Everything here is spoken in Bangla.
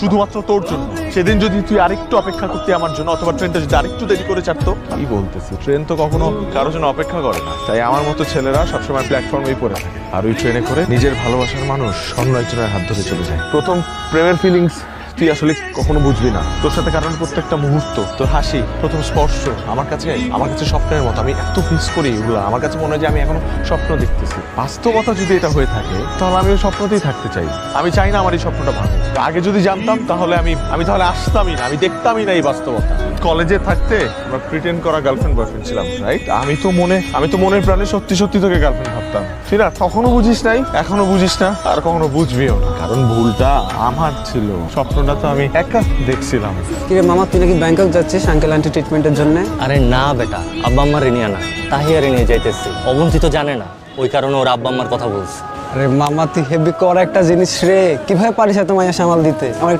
শুধুমাত্র তোর জন্য। সেদিন যদি তুই আরেকটু অপেক্ষা করতে আমার জন্য, অথবা ট্রেনটা যদি আরেকটু দেরি করে ছাড়তো। কি বলতেছি, ট্রেন তো কখনো কারোর জন্য অপেক্ষা করে না, তাই আমার মতো ছেলেরা সবসময় প্ল্যাটফর্মেই পড়ে থাকে। আর ওই ট্রেনে করে নিজের ভালোবাসার মানুষ অন্য একজনের হাত ধরে চলে যায়। প্রথম প্রেমের ফিলিংস তুই আসলে কখনো বুঝবি না। তোর সাথে কারণ প্রত্যেকটা মুহূর্ত, তোর হাসি, প্রথম স্পর্শ আমার কাছে স্বপ্নের মতো। আমি এত মিস করি এগুলো। আমার কাছে মনে হয় যে আমি এখনো স্বপ্ন দেখতেছি। বাস্তবতা যদি এটা হয়ে থাকে তাহলে আমি ওই স্বপ্নতেই থাকতে চাই। আমি চাই না আমার এই স্বপ্নটা ভাঙুক। আগে যদি জানতাম তাহলে আমি তাহলে আসতামই না, আমি দেখতামই না এই বাস্তবতা। কলেজে থাকতে আমরা প্রিটেন্ড করা গার্লফ্রেন্ড বয়ফ্রেন্ড ছিলাম, রাইট? আমি তো মনের প্রাণে সত্যি সত্যি তোকে গার্লফ্রেন্ড ভাবতাম। ঠিক না? তখনও বুঝিস নাই, এখনো বুঝিস না, আর কখনো বুঝবিও না। কারণ ভুলটা আমার ছিল, স্বপ্নটা তো আমি একা দেখছিলাম। কিরে মামা, তুই নাকি ব্যাংকক যাচ্ছিস আঙ্কেল আন্টি ট্রিটমেন্টের জন্য? আরে না বেটা, আব্বা আম্মার নিয়ে না, তাহিয়ারে নিয়ে যাইতেছি। অবন্তি তো জানে না, ওই কারণে ওর আব্বা আম্মার কথা বলছে। আরে মামা, তুই হেভি কর একটা জিনিস রে। কিভাবে পারিস এত মায়া সামাল দিতে? আমার